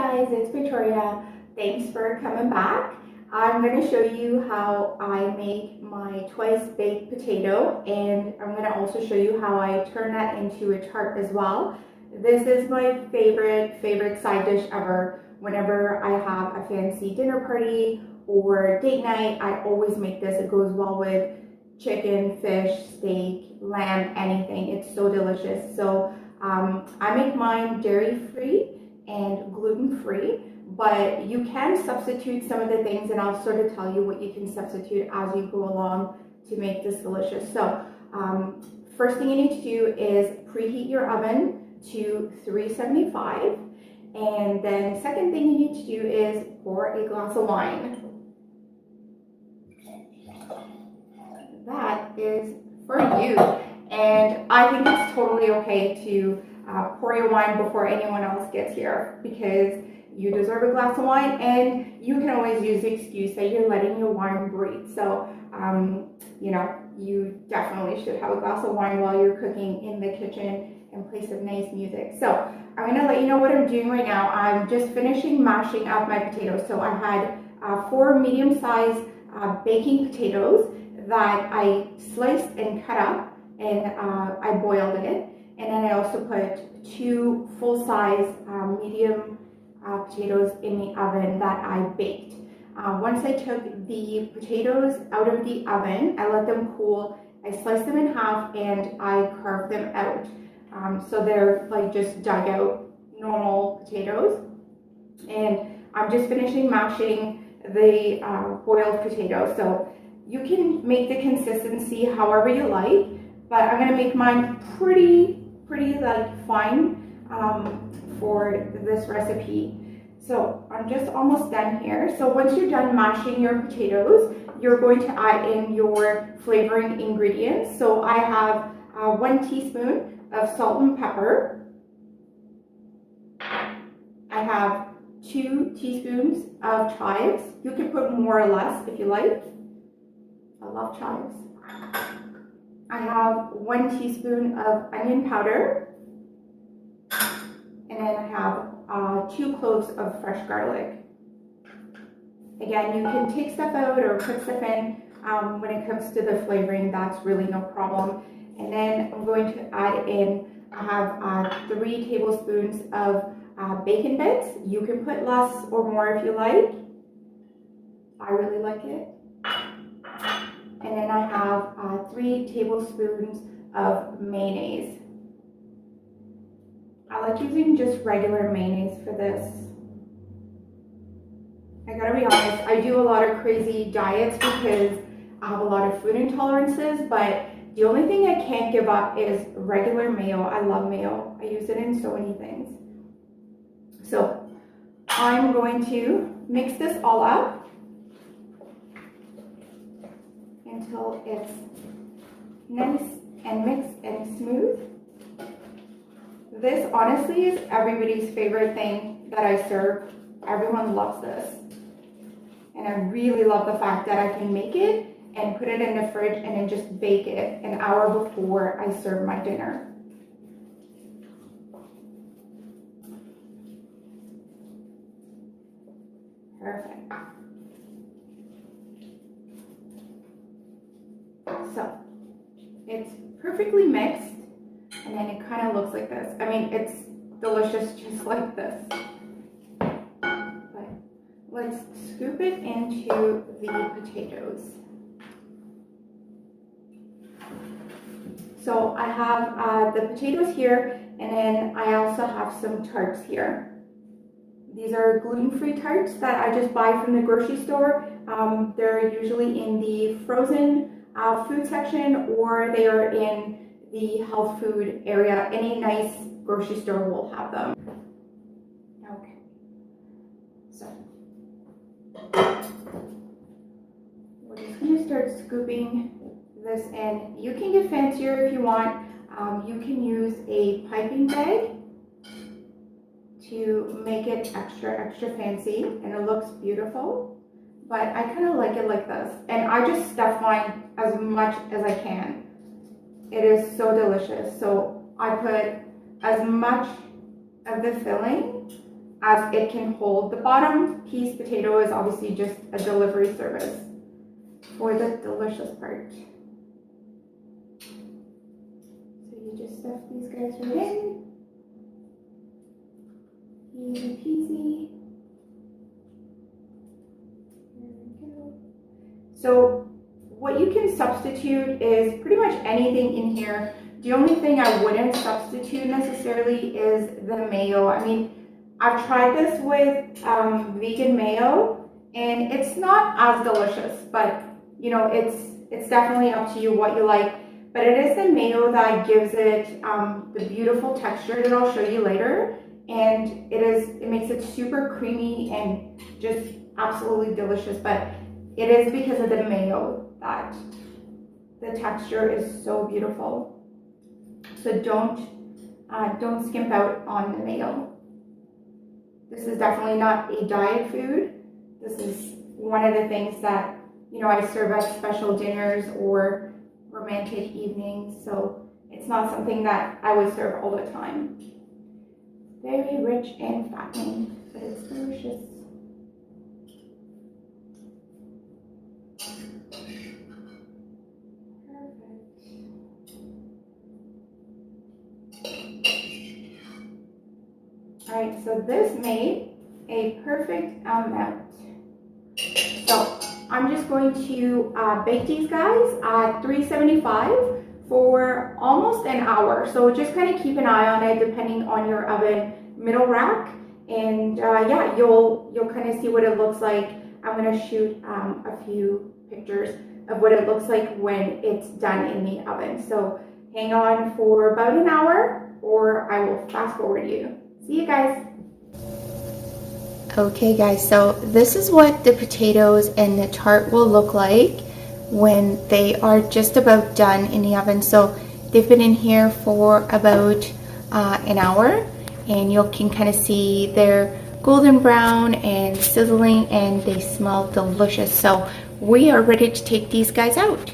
guys, it's Victoria. Thanks for coming back. I'm going to show you how I make my twice baked potato, and I'm going to also show you how I turn that into a tart as well. This is my favorite side dish ever. Whenever I have a fancy dinner party or date night, I always make this. It goes well with chicken, fish, steak, lamb, anything. It's so delicious. So I make mine dairy free and gluten free, but you can substitute some of the things, and I'll sort of tell you what you can substitute as you go along to make this delicious. So first thing you need to do is preheat your oven to 375, and then second thing you need to do is pour a glass of wine. That is for you, and I think it's totally okay to pour your wine before anyone else gets here, because you deserve a glass of wine, and you can always use the excuse that you're letting your wine breathe. So you know, you definitely should have a glass of wine while you're cooking in the kitchen and play some nice music. So I'm going to let you know what I'm doing right now. I'm just finishing mashing up my potatoes. So I had 4 medium-sized baking potatoes that I sliced and cut up, and I boiled it. And then I also put 2 full-size medium potatoes in the oven that I baked. Once I took the potatoes out of the oven, I let them cool. I sliced them in half and I carved them out. So they're like just dug out normal potatoes. And I'm just finishing mashing the boiled potatoes. So you can make the consistency however you like, but I'm gonna make mine pretty like fine for this recipe. So I'm just almost done here. So once you're done mashing your potatoes, you're going to add in your flavoring ingredients. So I have 1 teaspoon of salt and pepper. I have 2 teaspoons of chives. You can put more or less if you like. I love chives. I have 1 teaspoon of onion powder, and then I have 2 cloves of fresh garlic. Again, you can take stuff out or put stuff in. When it comes to the flavoring, that's really no problem. And then I'm going to add in, I have 3 tablespoons of bacon bits. You can put less or more if you like. I really like it. And then I have 3 tablespoons of mayonnaise. I like using just regular mayonnaise for this. I gotta be honest, I do a lot of crazy diets because I have a lot of food intolerances, but the only thing I can't give up is regular mayo. I love mayo. I use it in so many things. So I'm going to mix this all up until it's nice and mixed and smooth. This honestly is everybody's favorite thing that I serve. Everyone loves this. And I really love the fact that I can make it and put it in the fridge and then just bake it an hour before I serve my dinner. Perfect. So it's perfectly mixed, and then it kind of looks like this. I mean, it's delicious just like this. But let's scoop it into the potatoes. So I have the potatoes here, and then I also have some tarts here. These are gluten-free tarts that I just buy from the grocery store. They're usually in the frozen food section, or they are in the health food area. Any nice grocery store will have them. Okay, so we're just going to start scooping this in. You can get fancier if you want. You can use a piping bag to make it extra fancy, and it looks beautiful. But I kind of like it like this, and I just stuff mine as much as I can. It is so delicious. So I put as much of the filling as it can hold. The bottom piece potato is obviously just a delivery service for the delicious part. So you just stuff these guys right in. Easy peasy. There we go. So what you can substitute is pretty much anything in here. The only thing I wouldn't substitute necessarily is the mayo. I mean, I've tried this with vegan mayo and it's not as delicious, but you know, it's definitely up to you what you like. But it is the mayo that gives it the beautiful texture that I'll show you later. And it makes it super creamy and just absolutely delicious. But it is because of the mayo that the texture is so beautiful. So don't skimp out on the mayo. This is definitely not a diet food. This is one of the things that, you know, I serve at special dinners or romantic evenings. So it's not something that I would serve all the time. Very rich and fattening, but it's delicious. Alright, so this made a perfect amount. So I'm just going to bake these guys at 375 for almost an hour. So just kind of keep an eye on it depending on your oven middle rack. And yeah, you'll kind of see what it looks like. I'm going to shoot a few pictures of what it looks like when it's done in the oven. So hang on for about an hour or I will fast forward you. See you guys. Okay guys, so this is what the potatoes and the tart will look like when they are just about done in the oven. So they've been in here for about an hour and you can kind of see they're golden brown and sizzling and they smell delicious. So we are ready to take these guys out.